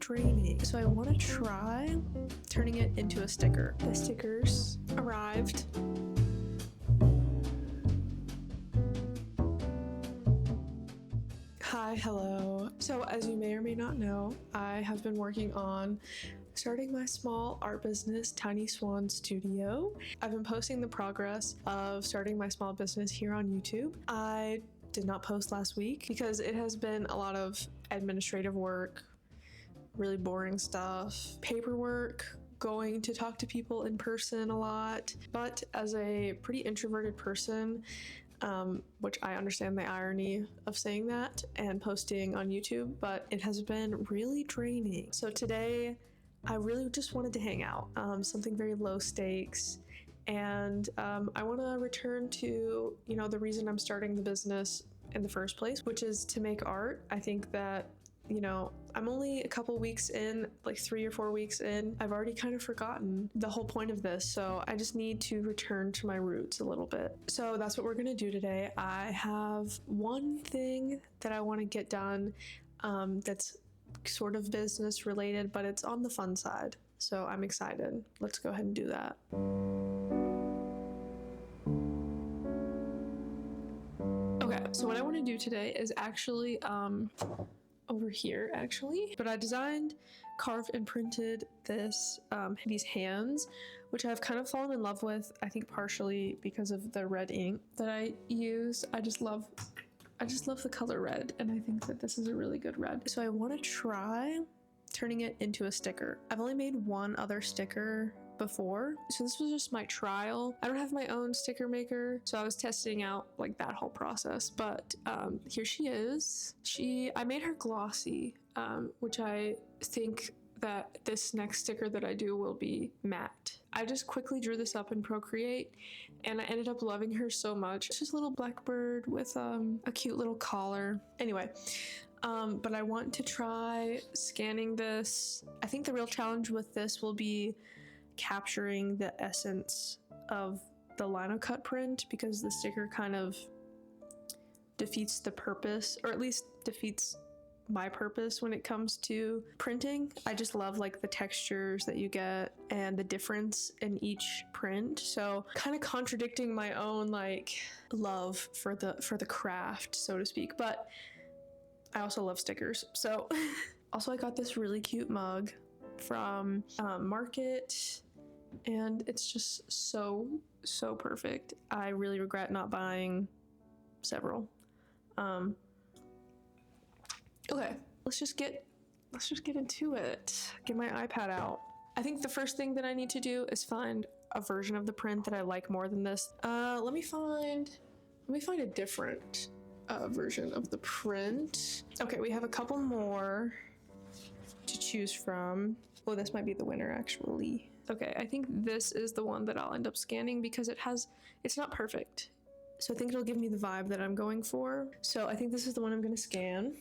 draining. So I want to try turning it into a sticker. The stickers arrived. Hi, hello. So as you may or may not know, I have been working on starting my small art business, Tiny Swan Studio. I've been posting the progress of starting my small business here on YouTube. I did not post last week because it has been a lot of administrative work, really boring stuff, paperwork, going to talk to people in person a lot. But as a pretty introverted person, which I understand the irony of saying that and posting on YouTube, but it has been really draining. So today, I really just wanted to hang out, something very low stakes. And I want to return to, the reason I'm starting the business in the first place, which is to make art. I think that, I'm only a couple weeks in, like 3 or 4 weeks in. I've already kind of forgotten the whole point of this. So I just need to return to my roots a little bit. So that's what we're going to do today. I have one thing that I want to get done that's sort of business related, but it's on the fun side. So I'm excited. Let's go ahead and do that. Okay, so what I want to do today is actually over here actually, but I designed, carved, and printed these hands, which I've kind of fallen in love with, I think partially because of the red ink that I use. I just love the color red, and I think that this is a really good red. So I want to try turning it into a sticker. I've only made one other sticker before, so this was just my trial. I don't have my own sticker maker, so I was testing out like that whole process, but here she is. I made her glossy, which I think that this next sticker that I do will be matte. I just quickly drew this up in Procreate, and I ended up loving her so much. It's just a little blackbird with a cute little collar. Anyway, but I want to try scanning this. I think the real challenge with this will be capturing the essence of the linocut print, because the sticker kind of defeats the purpose, or at least defeats my purpose when it comes to printing. I just love like the textures that you get and the difference in each print, so kind of contradicting my own like love for the craft, so to speak, but I also love stickers. So also I got this really cute mug from Market, and it's just so perfect. I really regret not buying several. Okay, let's just get into it. Get my iPad out. I think the first thing that I need to do is find a version of the print that I like more than this. Let me find a different version of the print. Okay, we have a couple more to choose from. Oh, this might be the winner actually. Okay, I think this is the one that I'll end up scanning because it's not perfect. So I think it'll give me the vibe that I'm going for. So I think this is the one I'm gonna scan.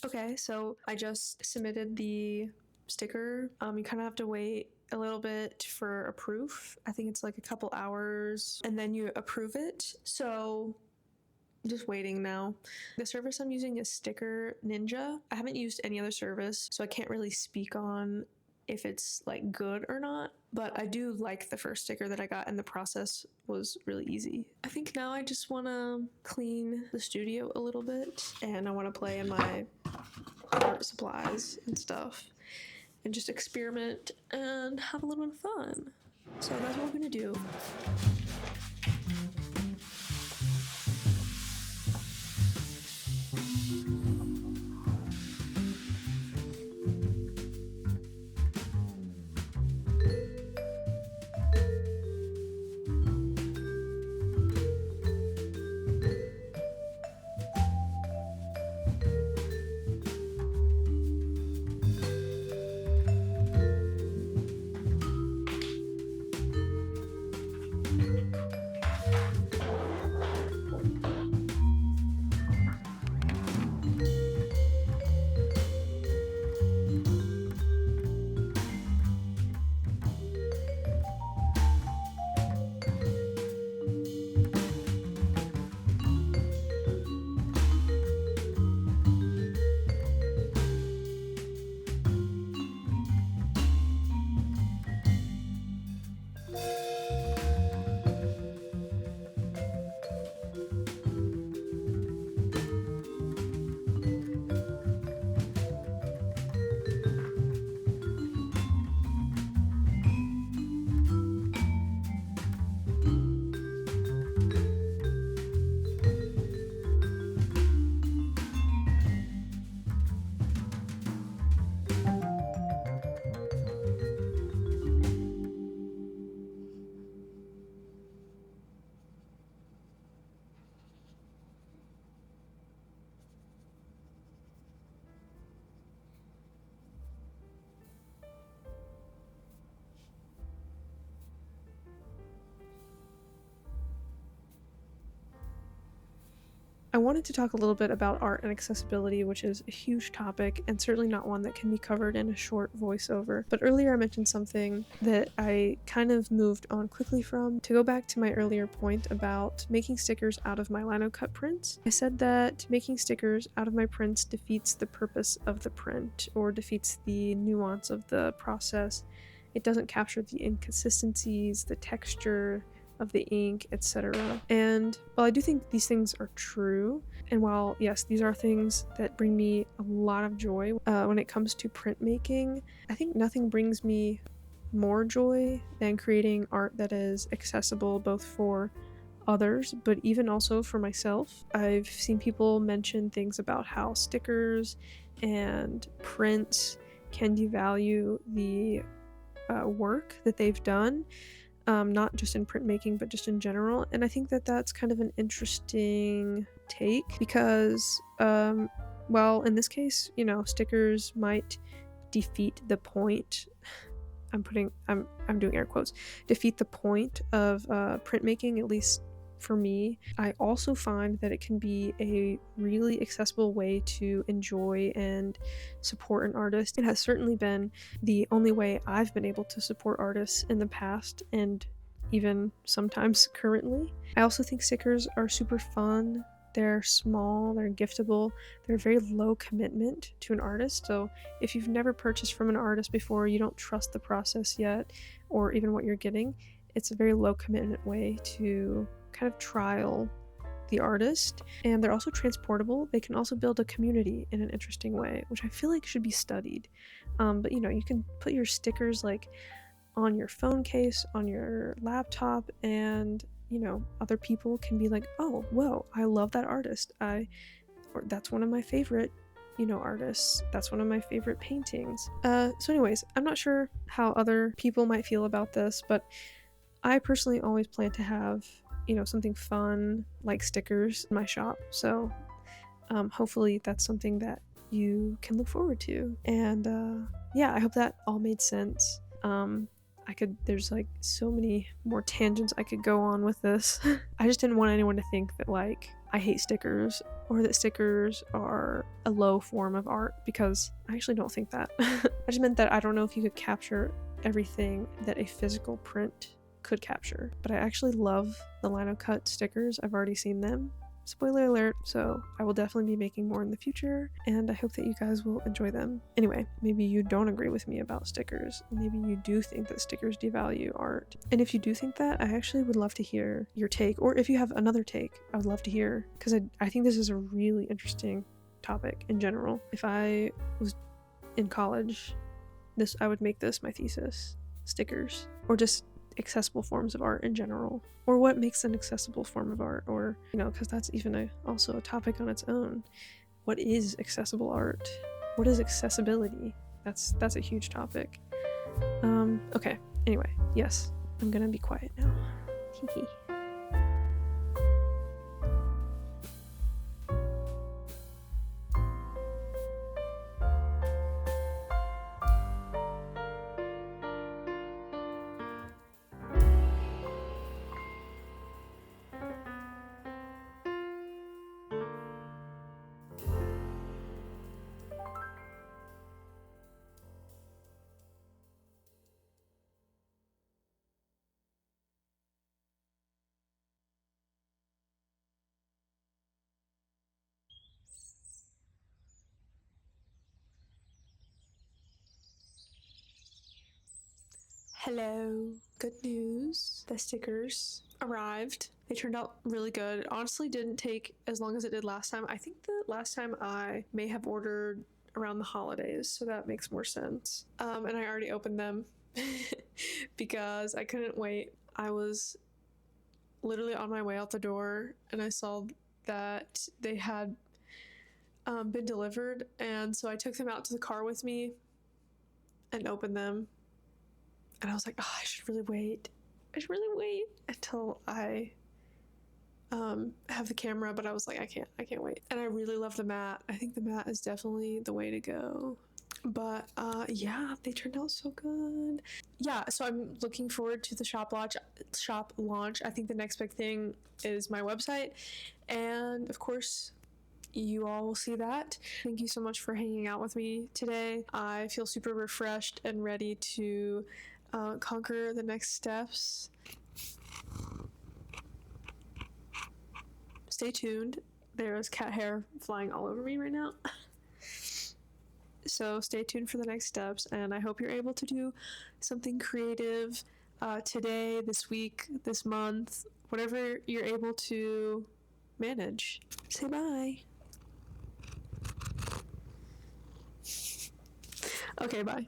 Okay, so I just submitted the sticker. You kind of have to wait a little bit for a proof. I think it's like a couple hours, and then you approve it. So just waiting now. The service I'm using is Sticker Ninja. I haven't used any other service, so I can't really speak on if it's like good or not, but I do like the first sticker that I got, and the process was really easy. I think now I just want to clean the studio a little bit, and I want to play in my art supplies and stuff and just experiment and have a little bit of fun. So that's what we're gonna do. I wanted to talk a little bit about art and accessibility, which is a huge topic and certainly not one that can be covered in a short voiceover. But earlier I mentioned something that I kind of moved on quickly from. To go back to my earlier point about making stickers out of my lino cut prints, I said that making stickers out of my prints defeats the purpose of the print, or defeats the nuance of the process. It doesn't capture the inconsistencies, the texture of the ink, etc. And while I do think these things are true, and while yes, these are things that bring me a lot of joy when it comes to printmaking, I think nothing brings me more joy than creating art that is accessible both for others, but even also for myself. I've seen people mention things about how stickers and prints can devalue the work that they've done. Not just in printmaking, but just in general. And I think that that's kind of an interesting take because, well, in this case, you know, stickers might defeat the point. I'm doing air quotes. Defeat the point of printmaking, at least for me. I also find that it can be a really accessible way to enjoy and support an artist. It has certainly been the only way I've been able to support artists in the past, and even sometimes currently. I also think stickers are super fun. They're small, they're giftable, they're very low commitment to an artist. So if you've never purchased from an artist before, you don't trust the process yet, or even what you're getting, it's a very low commitment way to kind of trial the artist. And they're also transportable. They can also build a community in an interesting way, which I feel like should be studied. But you know, you can put your stickers like on your phone case, on your laptop, and you know, other people can be like, oh, whoa, I love that artist. Or that's one of my favorite, you know, artists. That's one of my favorite paintings. So anyways, I'm not sure how other people might feel about this, but I personally always plan to have, you know, something fun like stickers in my shop. So hopefully that's something that you can look forward to. And yeah, I hope that all made sense. There's like so many more tangents I could go on with this. I just didn't want anyone to think that like I hate stickers or that stickers are a low form of art, because I actually don't think that. I just meant that I don't know if you could capture everything that a physical print could capture, but I actually love the lino cut stickers. I've already seen them. Spoiler alert, so I will definitely be making more in the future, and I hope that you guys will enjoy them. Anyway, maybe you don't agree with me about stickers. Maybe you do think that stickers devalue art. And if you do think that, I actually would love to hear your take, or if you have another take, I would love to hear, because I think this is a really interesting topic in general. If I was in college, I would make this my thesis. Stickers, or just accessible forms of art in general, or what makes an accessible form of art, or because that's even also a topic on its own. What is accessible art? What is accessibility? That's a huge topic. Okay, anyway, yes, I'm gonna be quiet now. Hee. Hello. Good news. The stickers arrived. They turned out really good. It honestly didn't take as long as it did last time. I think the last time I may have ordered around the holidays, so that makes more sense. And I already opened them because I couldn't wait. I was literally on my way out the door and I saw that they had been delivered, and so I took them out to the car with me and opened them. And I was like, oh, I should really wait until I have the camera, but I was like, I can't wait. And I really love the mat. I think the mat is definitely the way to go. But yeah, they turned out so good. Yeah, so I'm looking forward to the shop launch. I think the next big thing is my website, and of course you all will see that. Thank you so much for hanging out with me today. I feel super refreshed and ready to conquer the next steps. Stay tuned. There is cat hair flying all over me right now. So stay tuned for the next steps, and I hope you're able to do something creative today, this week, this month, whatever you're able to manage. Say bye. Okay, bye.